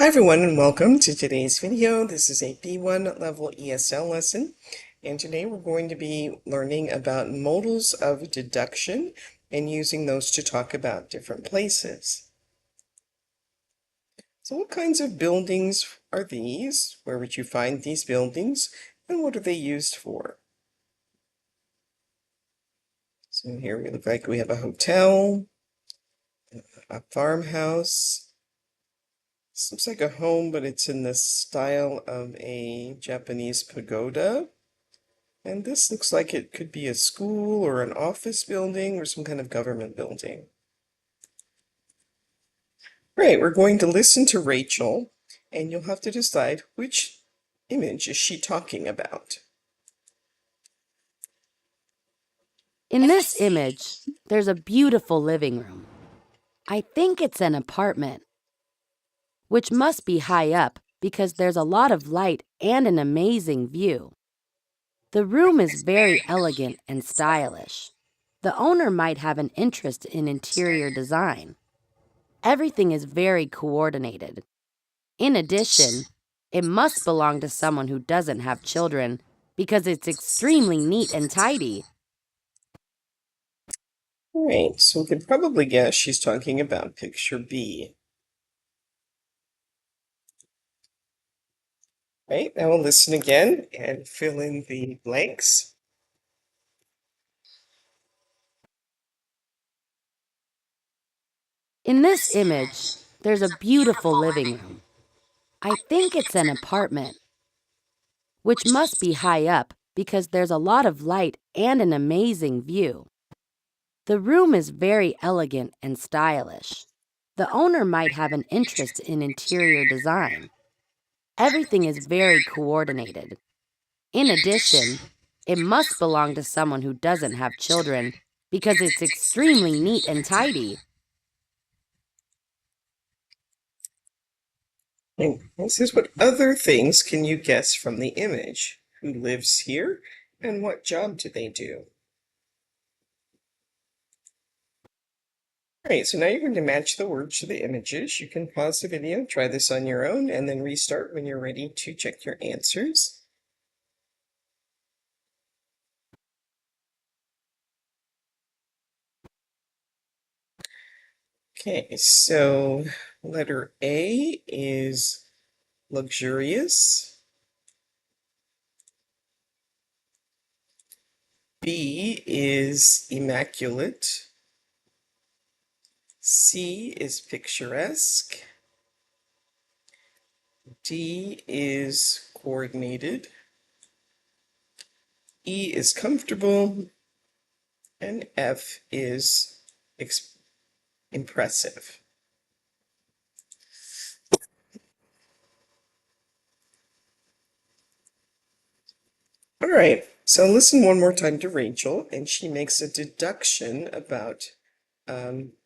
Hi everyone and welcome to today's video. This is a B1 level ESL lesson, and today we're going to be learning about modals of deduction and using those to talk about different places. So what kinds of buildings are these? Where would you find these buildings and what are they used for? So here we look like we have a hotel, a farmhouse. This looks like a home, but it's in the style of a Japanese pagoda. And this looks like it could be a school or an office building or some kind of government building. Right, we're going to listen to Rachel, and you'll have to decide which image is she talking about. In this image, there's a beautiful living room. I think it's an apartment, which must be high up because there's a lot of light and an amazing view. The room is very elegant and stylish. The owner might have an interest in interior design. Everything is very coordinated. In addition, it must belong to someone who doesn't have children because it's extremely neat and tidy. All right, so we can probably guess she's talking about picture B. Right, now we'll listen again and fill in the blanks. In this image, there's a beautiful living room. I think it's an apartment, which must be high up because there's a lot of light and an amazing view. The room is very elegant and stylish. The owner might have an interest in interior design. Everything is very coordinated. In addition, it must belong to someone who doesn't have children because it's extremely neat and tidy. And this is what other things can you guess from the image? Who lives here and what job do they do? All right, so now you're going to match the words to the images. You can pause the video, try this on your own, and then restart when you're ready to check your answers. Okay, so letter A is luxurious. B is immaculate. C is picturesque. D is coordinated. E is comfortable. And F is impressive. All right, so listen one more time to Rachel, and she makes a deduction about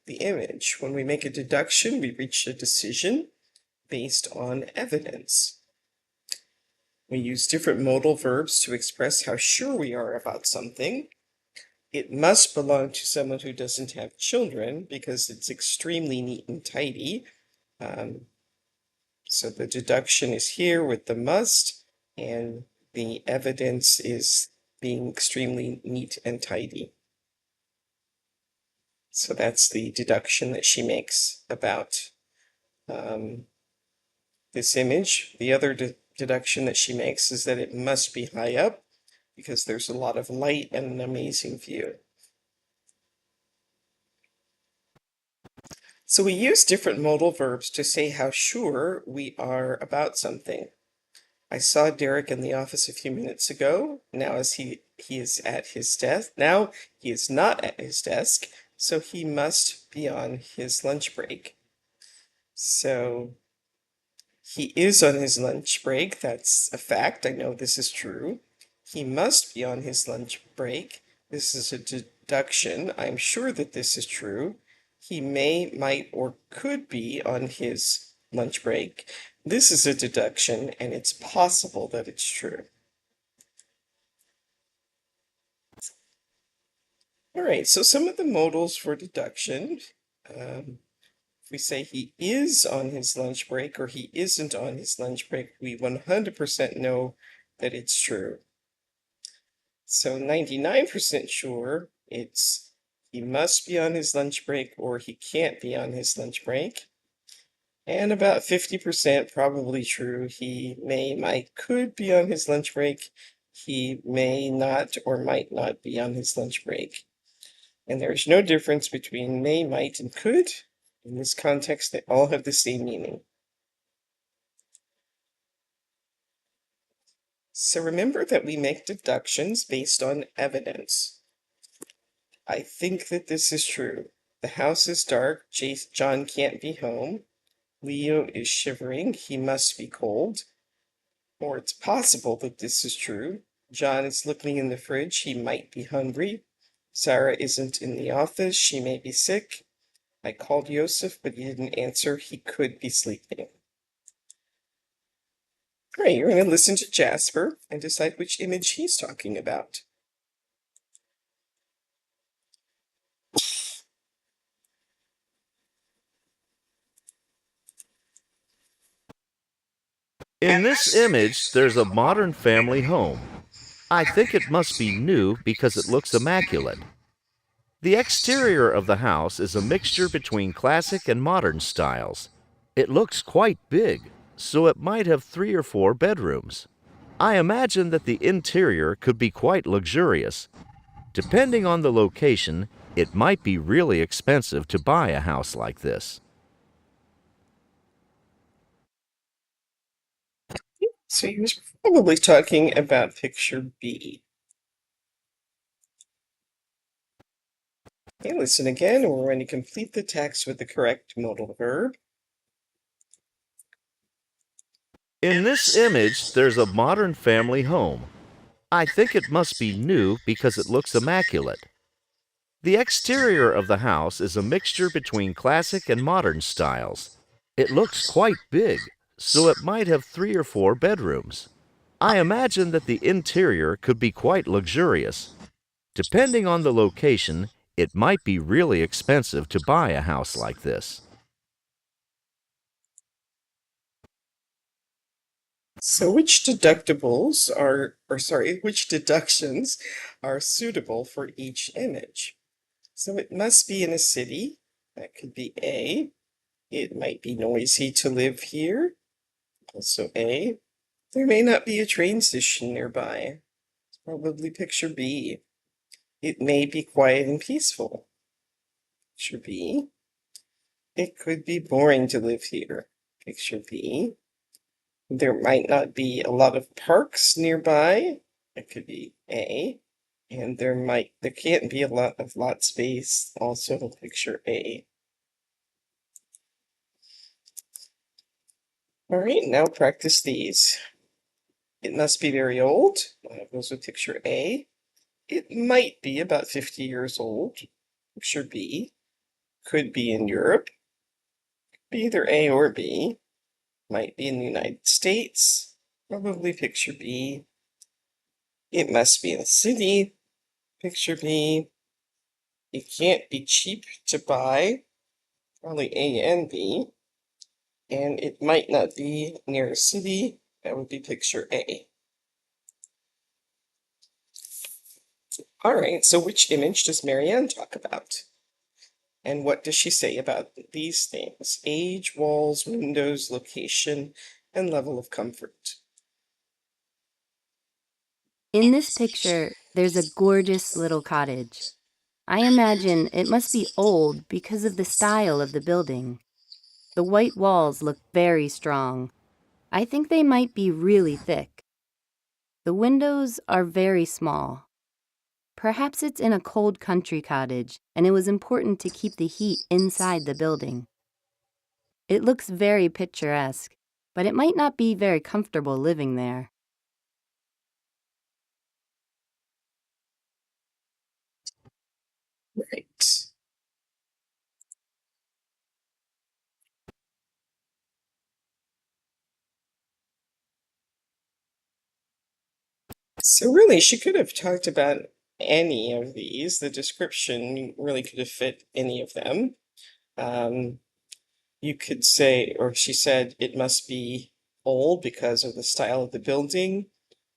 the image. When we make a deduction, we reach a decision based on evidence. We use different modal verbs to express how sure we are about something. It must belong to someone who doesn't have children because it's extremely neat and tidy. So the deduction is here with the must, and the evidence is being extremely neat and tidy. So that's the deduction that she makes about this image. The other deduction that she makes is that it must be high up because there's a lot of light and an amazing view. So we use different modal verbs to say how sure we are about something. I saw Derek in the office a few minutes ago. Now as he is at his desk. Now he is not at his desk, so he must be on his lunch break. So he is on his lunch break. That's a fact. I know this is true. He must be on his lunch break. This is a deduction. I'm sure that this is true. He may, might, or could be on his lunch break. This is a deduction, and it's possible that it's true. All right, so some of the modals for deduction. If we say he is on his lunch break or he isn't on his lunch break, we 100% know that it's true. So 99% sure it's he must be on his lunch break or he can't be on his lunch break. And about 50% probably true. He may, might, could be on his lunch break. He may not or might not be on his lunch break. And there's no difference between may, might, and could. In this context, they all have the same meaning. So remember that we make deductions based on evidence. I think that this is true. The house is dark. John can't be home. Leo is shivering. He must be cold. Or it's possible that this is true. John is looking in the fridge. He might be hungry. Sarah isn't in the office. She may be sick. I called Joseph, but he didn't answer. He could be sleeping. All right, you're going to listen to Jasper and decide which image he's talking about. In this image, there's a modern family home. I think it must be new because it looks immaculate. The exterior of the house is a mixture between classic and modern styles. It looks quite big, so it might have 3 or 4 bedrooms. I imagine that the interior could be quite luxurious. Depending on the location, it might be really expensive to buy a house like this. So he was probably talking about picture B. Okay, listen again. We're going to complete the text with the correct modal verb. In this image, there's a modern family home. I think it must be new because it looks immaculate. The exterior of the house is a mixture between classic and modern styles. It looks quite big, so it might have 3 or 4 bedrooms. I imagine that the interior could be quite luxurious. Depending on the location, it might be really expensive to buy a house like this. So which deductibles are, which deductions are suitable for each image? So it must be in a city. That could be A. It might be noisy to live here. Also A. There may not be a train station nearby. It's probably picture B. It may be quiet and peaceful. Picture B. It could be boring to live here. Picture B. There might not be a lot of parks nearby. It could be A. And there can't be a lot of lot space. Also picture A. All right, now practice these. It must be very old. Goes with picture A. It might be about 50 years old. Picture B. Could be in Europe. Be either A or B. Might be in the United States. Probably picture B. It must be in a city. Picture B. It can't be cheap to buy. Probably A and B. And it might not be near a city. That would be picture A. All right, so which image does Marianne talk about? And what does she say about these things? Age, walls, windows, location, and level of comfort. In this picture, there's a gorgeous little cottage. I imagine it must be old because of the style of the building. The white walls look very strong. I think they might be really thick. The windows are very small. Perhaps it's in a cold country cottage, and it was important to keep the heat inside the building. It looks very picturesque, but it might not be very comfortable living there. Right. So really, she could have talked about any of these. The description really could have fit any of them. Um, You could say, or she said, it must be old because of the style of the building.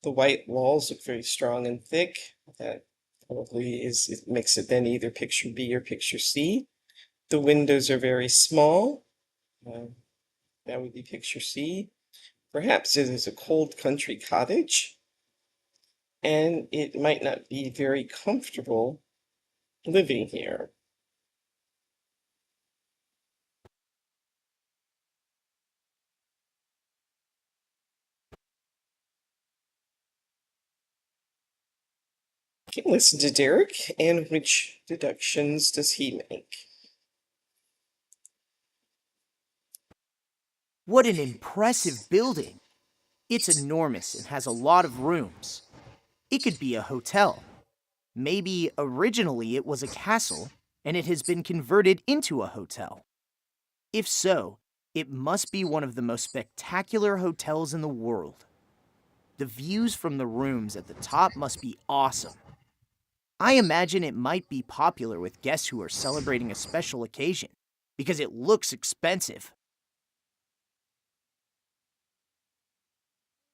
The white walls look very strong and thick. That probably is, it makes it then either picture B or picture C. The windows are very small. That would be picture C. Perhaps it is a cold country cottage, and it might not be very comfortable living here. Okay, listen to Derek, and which deductions does he make? What an impressive building! It's enormous and has a lot of rooms. It could be a hotel. Maybe originally it was a castle and it has been converted into a hotel. If so, it must be one of the most spectacular hotels in the world. The views from the rooms at the top must be awesome. I imagine it might be popular with guests who are celebrating a special occasion because it looks expensive.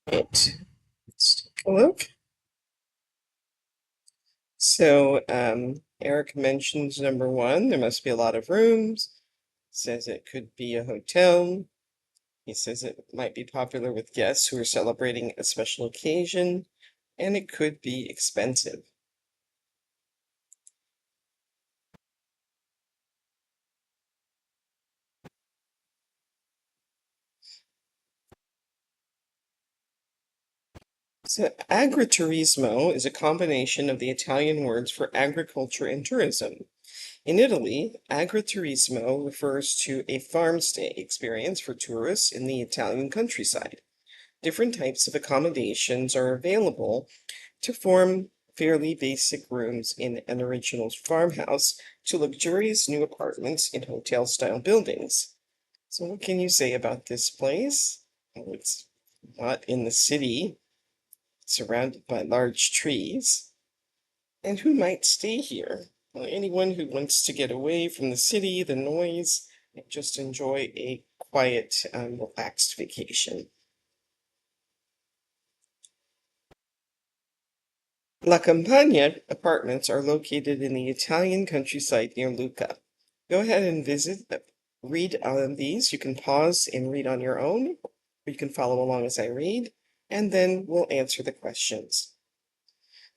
Right. Let's take a look. So Eric mentions number one, there must be a lot of rooms. Says it could be a hotel. He says it might be popular with guests who are celebrating a special occasion, and it could be expensive. So agriturismo is a combination of the Italian words for agriculture and tourism. In Italy, agriturismo refers to a farm stay experience for tourists in the Italian countryside. Different types of accommodations are available to form fairly basic rooms in an original farmhouse to luxurious new apartments in hotel-style buildings. So what can you say about this place? Well, it's not in the city, surrounded by large trees. And who might stay here? Well, anyone who wants to get away from the city, the noise, and just enjoy a quiet, relaxed vacation. La Campagna apartments are located in the Italian countryside near Lucca. Go ahead and read on these. You can pause and read on your own, or you can follow along as I read, and then we'll answer the questions.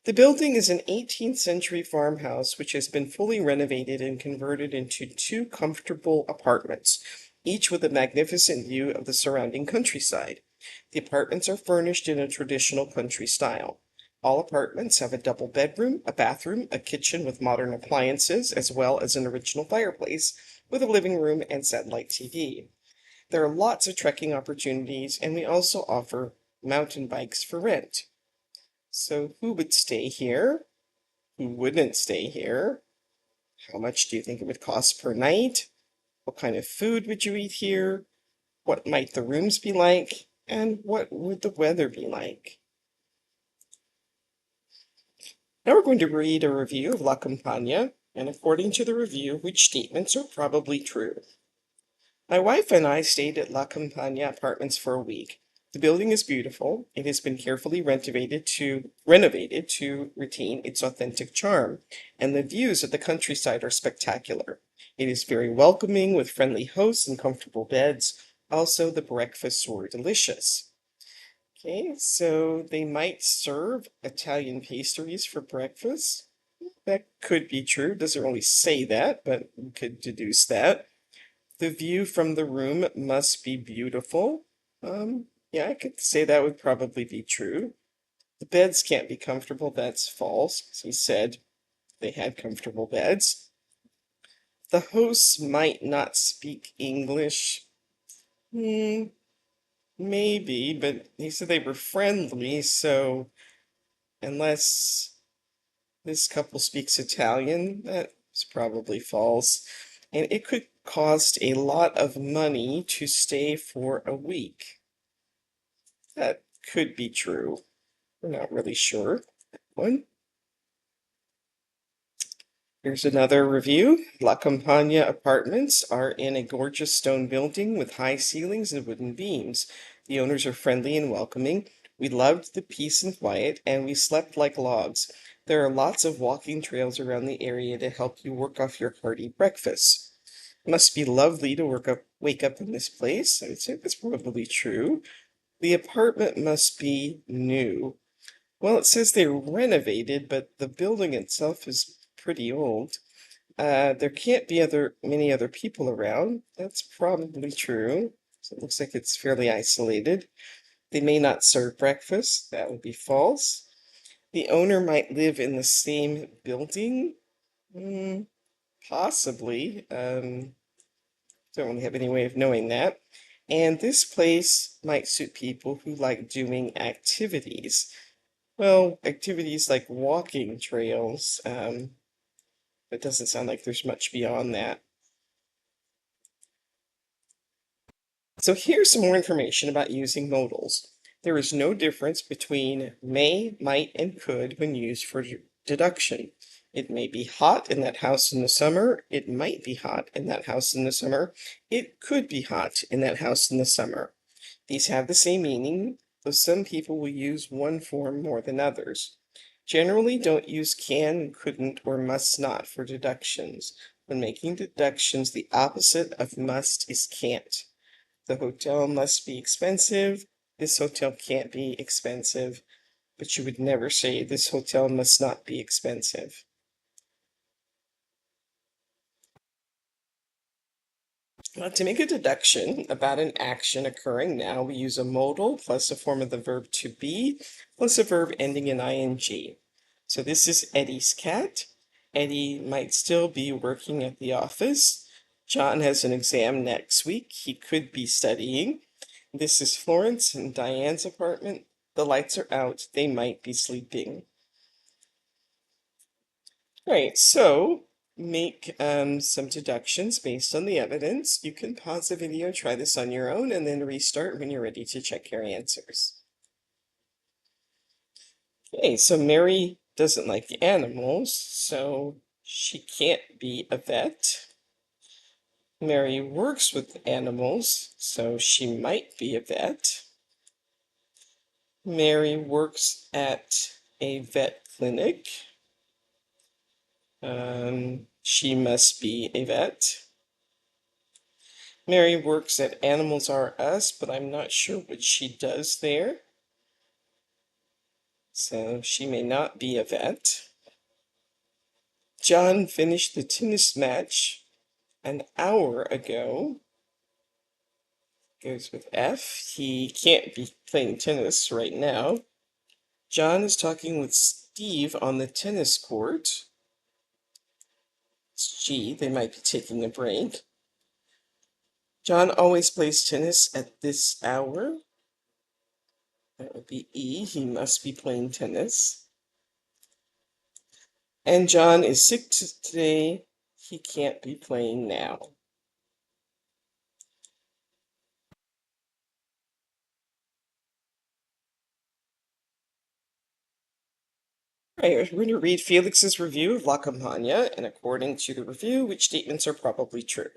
The building is an 18th century farmhouse which has been fully renovated and converted into two comfortable apartments, each with a magnificent view of the surrounding countryside. The apartments are furnished in a traditional country style. All apartments have a double bedroom, a bathroom, a kitchen with modern appliances, as well as an original fireplace with a living room and satellite TV. There are lots of trekking opportunities, and we also offer mountain bikes for rent. So who would stay here? Who wouldn't stay here? How much do you think it would cost per night? What kind of food would you eat here? What might the rooms be like? And what would the weather be like? Now we're going to read a review of La Campagna, and according to the review, which statements are probably true. My wife and I stayed at La Campagna Apartments for a week. The building is beautiful. It has been carefully renovated to retain its authentic charm, and the views of the countryside are spectacular. It is very welcoming with friendly hosts and comfortable beds. Also, the breakfasts were delicious. Okay, so they might serve Italian pastries for breakfast. That could be true. Doesn't really say that, but we could deduce that. The view from the room must be beautiful. Yeah, I could say that would probably be true. The beds can't be comfortable. That's false, 'cause he said they had comfortable beds. The hosts might not speak English. Maybe, but he said they were friendly, so unless this couple speaks Italian, that's probably false. And it could cost a lot of money to stay for a week. That could be true. We're not really sure. One. Here's another review. La Campagna apartments are in a gorgeous stone building with high ceilings and wooden beams. The owners are friendly and welcoming. We loved the peace and quiet, and we slept like logs. There are lots of walking trails around the area to help you work off your hearty breakfast. It must be lovely to wake up in this place. I would say that's probably true. The apartment must be new. Well, it says they renovated, but the building itself is pretty old. There can't be many other people around. That's probably true. So it looks like it's fairly isolated. They may not serve breakfast. That would be false. The owner might live in the same building. Possibly. Don't really have any way of knowing that. And this place might suit people who like doing activities. Well, activities like walking trails. It doesn't sound like there's much beyond that. So here's some more information about using modals. There is no difference between may, might, and could when used for deduction. It may be hot in that house in the summer. It might be hot in that house in the summer. It could be hot in that house in the summer. These have the same meaning, though some people will use one form more than others. Generally, don't use can, couldn't, or must not for deductions. When making deductions, the opposite of must is can't. The hotel must be expensive. This hotel can't be expensive. But you would never say this hotel must not be expensive. To make a deduction about an action occurring now, we use a modal plus a form of the verb to be plus a verb ending in ing. So this is Eddie's cat. Eddie might still be working at the office. John has an exam next week. He could be studying. This is Florence and Diane's apartment. The lights are out. They might be sleeping. All right, so make some deductions based on the evidence. You can pause the video, try this on your own, and then restart when you're ready to check your answers. Okay, so Mary doesn't like animals, so she can't be a vet. Mary works with animals, so she might be a vet. Mary works at a vet clinic. She must be a vet. Mary works at Animals R Us, but I'm not sure what she does there. So she may not be a vet. John finished the tennis match an hour ago. Goes with F. He can't be playing tennis right now. John is talking with Steve on the tennis court. It's G. They might be taking a break. John always plays tennis at this hour. That would be E. He must be playing tennis. And John is sick today. He can't be playing now. All right, we're going to read Felix's review of La Campagna, and according to the review, which statements are probably true.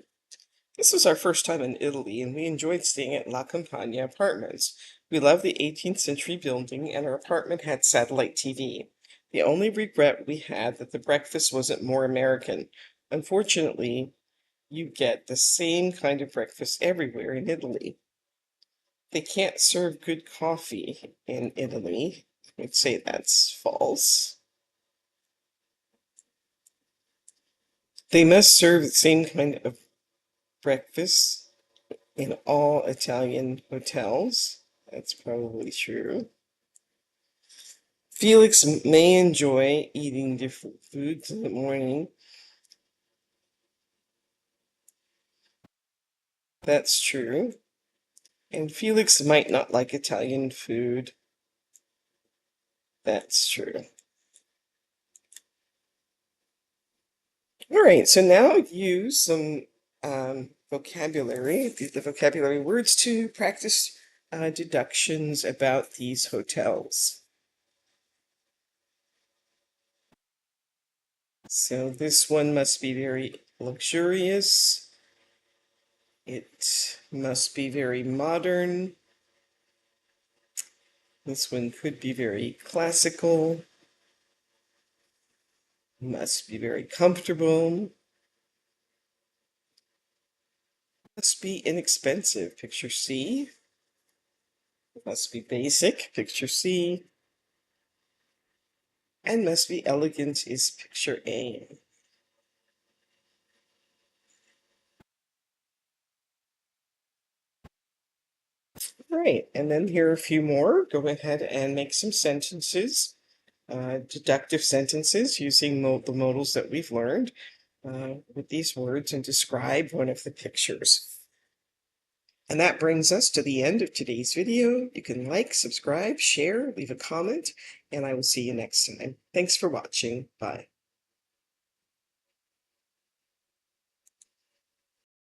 This was our first time in Italy, and we enjoyed staying at La Campagna apartments. We loved the 18th century building, and our apartment had satellite TV. The only regret we had that the breakfast wasn't more American. Unfortunately, you get the same kind of breakfast everywhere in Italy. They can't serve good coffee in Italy. I would say that's false. They must serve the same kind of breakfast in all Italian hotels. That's probably true. Felix may enjoy eating different foods in the morning. That's true. And Felix might not like Italian food. That's true. All right, so now use some vocabulary, the vocabulary words to practice deductions about these hotels. So this one must be very luxurious. It must be very modern. This one could be very classical. Must be very comfortable. Must be inexpensive. Picture C. Must be basic. Picture C. And must be elegant is picture A. Right, and then here are a few more. Go ahead and make some sentences, deductive sentences using the modals that we've learned with these words, and describe one of the pictures. And that brings us to the end of today's video. You can like, subscribe, share, leave a comment, and I will see you next time. Thanks for watching. Bye.